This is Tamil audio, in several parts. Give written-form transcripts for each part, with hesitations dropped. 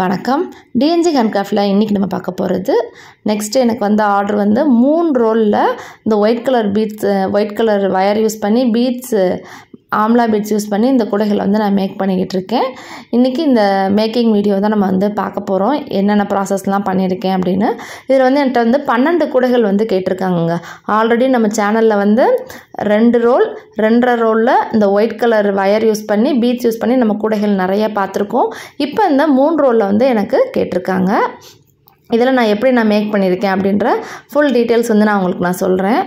வணக்கம் டிஎன்ஜி ஹேண்ட்கிராஃப்டில் இன்றைக்கி நம்ம பார்க்க போகிறது நெக்ஸ்ட்டு எனக்கு வந்த ஆர்டர் வந்து 3 ரோலில் இந்த ஒயிட் கலர் வயர் யூஸ் பண்ணி பீட்ஸு ஆம்லா பீட்ஸ் யூஸ் பண்ணி இந்த குடைகளை வந்து நான் மேக் பண்ணிக்கிட்டு இருக்கேன். இன்றைக்கி இந்த மேக்கிங் வீடியோ தான் நம்ம வந்து பார்க்க போகிறோம், என்னென்ன ப்ராசஸ்லாம் பண்ணியிருக்கேன் அப்படின்னு. இதில் வந்து என்கிட்ட வந்து 12 குடைகள் வந்து கேட்டிருக்காங்க. ஆல்ரெடி நம்ம சேனலில் வந்து 2 ரோல் 2.5 ரோலில் இந்த ஒயிட் கலர் வயர் யூஸ் பண்ணி பீட்ஸ் யூஸ் பண்ணி நம்ம குடைகள் நிறைய பார்த்துருக்கோம். இப்போ இந்த 3 ரோலில் வந்து எனக்கு கேட்டிருக்காங்க. இதில் நான் எப்படி மேக் பண்ணியிருக்கேன் அப்படின்ற ஃபுல் டீட்டெயில்ஸ் வந்து நான் உங்களுக்கு சொல்கிறேன்.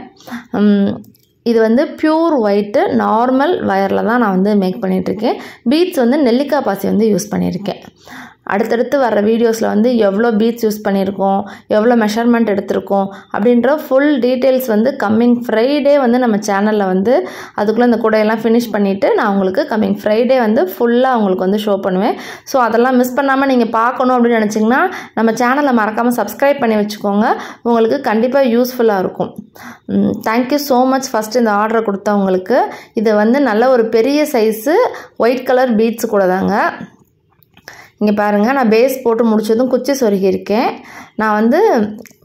இது வந்து பியூர் ஒயிட்டு நார்மல் வயரில் தான் நான் வந்து மேக் பண்ணிகிட்ருக்கேன். பீட்ஸ் வந்து நெல்லிக்காய் பாசி வந்து யூஸ் பண்ணியிருக்கேன். அடுத்தடுத்து வர வீடியோஸில் வந்து எவ்வளோ பீட்ஸ் யூஸ் பண்ணியிருக்கோம், எவ்வளோ மெஷர்மெண்ட் எடுத்திருக்கோம் அப்படின்ற ஃபுல் டீட்டெயில்ஸ் வந்து கம்மிங் ஃப்ரைடே வந்து நம்ம சேனலில் வந்து அதுக்குள்ளே இந்த கூடையெல்லாம் ஃபினிஷ் பண்ணிவிட்டு நான் உங்களுக்கு கம்மிங் ஃப்ரைடே வந்து ஃபுல்லாக உங்களுக்கு வந்து ஷோ பண்ணுவேன். ஸோ அதெல்லாம் மிஸ் பண்ணாமல் நீங்கள் பார்க்கணும் அப்படின்னு நினச்சிங்கன்னா நம்ம சேனலை மறக்காமல் சப்ஸ்கிரைப் பண்ணி வச்சுக்கோங்க. உங்களுக்கு கண்டிப்பாக யூஸ்ஃபுல்லாக இருக்கும். தேங்க்யூ ஸோ மச் ஃபஸ்ட்டு இந்த ஆர்டரை கொடுத்தவங்களுக்கு. இது வந்து நல்ல ஒரு பெரிய சைஸு ஒயிட் கலர் பீட்ஸு கூட தாங்க. இங்கே பாருங்கள், நான் பேஸ் போட்டு முடித்ததும் குச்சி சொருகியிருக்கேன். நான் வந்து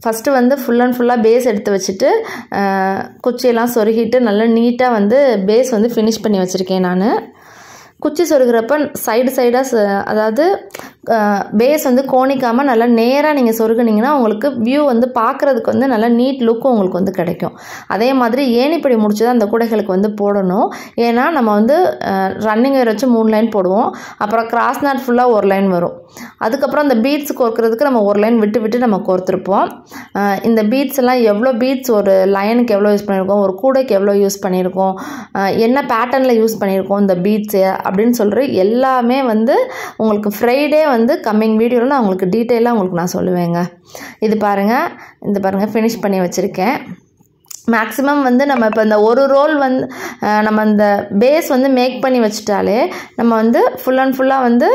ஃபஸ்ட்டு வந்து ஃபுல் அண்ட் ஃபுல்லாக பேஸ் எடுத்து வச்சுட்டு குச்சியெல்லாம் சொருகிட்டு நல்லா நீட்டாக வந்து பேஸ் வந்து ஃபினிஷ் பண்ணி வச்சுருக்கேன். நான் குச்சி சொருகிறப்ப சைடாக அதாவது பேஸ் வந்து கோணிக்காமல் நல்லா நேராக நீங்கள் சொருகுனீங்கன்னா உங்களுக்கு வியூ வந்து பார்க்குறதுக்கு வந்து நல்லா நீட் லுக்கும் உங்களுக்கு வந்து கிடைக்கும். அதே மாதிரி ஏணிப்படி முடிச்சு தான் அந்த கூடைகளுக்கு வந்து போடணும். ஏன்னா நம்ம வந்து ரன்னிங் ஒயர் வச்சு 3 லைன் போடுவோம், அப்புறம் கிராஸ் நாட் ஃபுல்லாக 1 லைன் வரும். அதுக்கப்புறம் அந்த பீட்ஸ் கோர்க்கிறதுக்கு நம்ம 1 லைன் விட்டு நம்ம கோர்த்துருப்போம். இந்த பீட்ஸ் எல்லாம் எவ்வளோ பீட்ஸ் ஒரு லைனுக்கு எவ்வளோ யூஸ் பண்ணியிருக்கோம், ஒரு கூடைக்கு எவ்வளோ யூஸ் பண்ணியிருக்கோம், என்ன பேட்டர்னில் யூஸ் பண்ணியிருக்கோம் இந்த பீட்ஸு அப்படின்னு சொல்கிற எல்லாமே வந்து உங்களுக்கு ஃப்ரைடே வந்து கம்மிங் வீடியோவில் நான் உங்களுக்கு டீட்டெயிலாக உங்களுக்கு நான் சொல்லுவேங்க. இது பாருங்கள் ஃபினிஷ் பண்ணி வச்சுருக்கேன். மேக்ஸிமம் வந்து நம்ம இப்போ இந்த ஒரு ரோல் வந்து நம்ம இந்த பேஸ் வந்து மேக் பண்ணி வச்சுட்டாலே நம்ம வந்து ஃபுல் அண்ட் ஃபுல்லாக வந்து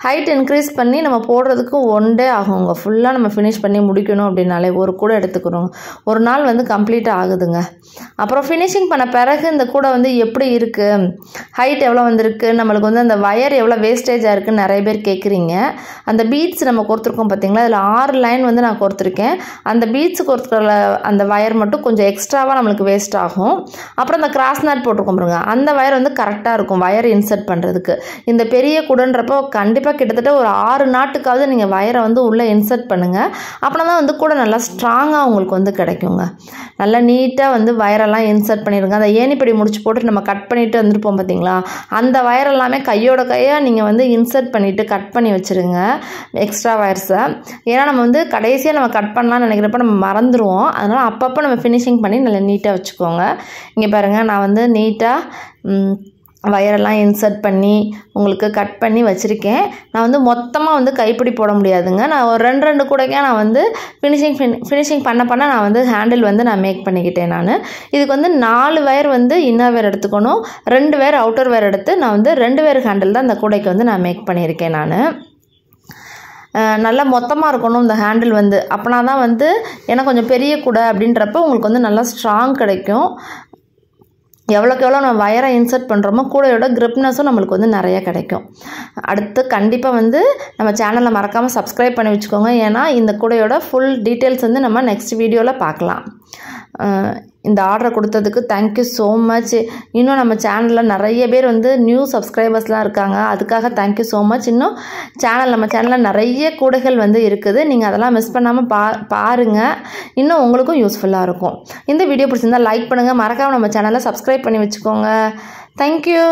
ஹைட் இன்க்ரீஸ் பண்ணி நம்ம போடுறதுக்கு 1 டே ஆகுங்க. ஃபுல்லாக நம்ம ஃபினிஷ் பண்ணி முடிக்கணும் அப்படின்னாலே ஒரு கூடை எடுத்துக்கிறோம், ஒரு நாள் வந்து கம்ப்ளீட்டாக ஆகுதுங்க. அப்புறம் ஃபினிஷிங் பண்ண பிறகு இந்த கூடை வந்து எப்படி இருக்குது, ஹைட் எவ்வளோ வந்திருக்கு, நம்மளுக்கு வந்து அந்த வயர் எவ்வளோ வேஸ்டேஜாக இருக்குதுன்னு நிறைய பேர் கேட்குறீங்க. அந்த பீட்ஸ் நம்ம கோர்த்துருக்கோம் பார்த்தீங்களா, அதில் 6 லைன் வந்து நான் கோர்த்துருக்கேன். அந்த பீட்ஸ் கோர்த்துக்கிற அந்த வயர் மட்டும் கொஞ்சம் எக்ஸ்ட்ரா நம்மளுக்கு வேஸ்ட் ஆகும். அப்புறம் இந்த கிராஸ் நாட் போட்டிருக்கோம் பாருங்க, அந்த வயர் வந்து கரெக்டாக இருக்கும் வயர் இன்சர்ட் பண்ணுறதுக்கு. இந்த பெரிய கூடன்றப்போ கண்டிப்பாக கிட்டத்தட்ட ஒரு 6 நாட்டுக்காவது நீங்கள் வயரை வந்து உள்ளே இன்சர்ட் பண்ணுங்கள். அப்படின்னா தான் வந்து கூட நல்லா ஸ்ட்ராங்காக உங்களுக்கு வந்து கிடைக்குங்க. நல்லா நீட்டாக வந்து வயரெல்லாம் இன்சர்ட் பண்ணிடுங்க. அந்த ஏணிப்படி முடிச்சு போட்டு நம்ம கட் பண்ணிட்டு வந்துருப்போம் பார்த்தீங்களா, அந்த வயர் எல்லாமே கையாக நீங்கள் வந்து இன்சர்ட் பண்ணிவிட்டு கட் பண்ணி வச்சுருங்க எக்ஸ்ட்ரா வயர்ஸை. ஏன்னா நம்ம வந்து கடைசியாக நம்ம கட் பண்ணலாம்னு நினைக்கிறப்ப நம்ம மறந்துடுவோம். அதனால் அப்பப்போ நம்ம ஃபினிஷிங் பண்ணி நல்லா நீட்டாக வச்சுக்கோங்க. இங்கே பாருங்கள், நான் வந்து நீட்டாக வயரெல்லாம் இன்சர்ட் பண்ணி உங்களுக்கு கட் பண்ணி வச்சுருக்கேன். நான் வந்து மொத்தமாக வந்து கைப்பிடி போட முடியாதுங்க. நான் ஒரு 2 கூடைக்காக நான் வந்து ஃபினிஷிங் பண்ண நான் வந்து ஹேண்டில் வந்து நான் மேக் பண்ணிக்கிட்டேன். நான் இதுக்கு வந்து 4 வயர் வந்து இன்னர் வயர் எடுத்துக்கணும், 2 வயர் அவுட்டர் வயர் எடுத்து நான் வந்து 2 வயர் ஹேண்டில் தான் இந்த கூடைக்கு வந்து நான் மேக் பண்ணியிருக்கேன். நான் நல்லா மொத்தமாக இருக்கணும் இந்த ஹேண்டில் வந்து, அப்படின்னா தான் வந்து ஏன்னா கொஞ்சம் பெரிய கூடை அப்படின்றப்ப உங்களுக்கு வந்து நல்லா ஸ்ட்ராங் கிடைக்கும். எவ்வளோக்கு எவ்வளோ நம்ம வயரை இன்சர்ட் பண்ணுறோமோ கூடையோட கிரிப்னஸும் நம்மளுக்கு வந்து நிறைய கிடைக்கும். அடுத்து கண்டிப்பாக வந்து நம்ம சேனலை மறக்காமல் சப்ஸ்கிரைப் பண்ணி வச்சுக்கோங்க. ஏன்னா இந்த கூடையோட ஃபுல் டீட்டெயில்ஸ் வந்து நம்ம நெக்ஸ்ட் வீடியோவில் பார்க்கலாம். இந்த ஆர்டரை கொடுத்ததுக்கு தேங்க்யூ ஸோ மச். இன்னும் நம்ம சேனலில் நிறைய பேர் வந்து நியூ சப்ஸ்கிரைபர்ஸ்லாம் இருக்காங்க, அதுக்காக தேங்க்யூ ஸோ மச். இன்னும் நம்ம சேனலில் நிறைய கூடைகள் வந்து இருக்குது, நீங்கள் அதெல்லாம் மிஸ் பண்ணாமல் பாருங்கள். இன்னும் உங்களுக்கும் யூஸ்ஃபுல்லாக இருக்கும். இந்த வீடியோ பிடிச்சிருந்தால் லைக் பண்ணுங்கள், மறக்காமல் நம்ம சேனலை சப்ஸ்கிரைப் பண்ணி வச்சுக்கோங்க. தேங்க்யூ.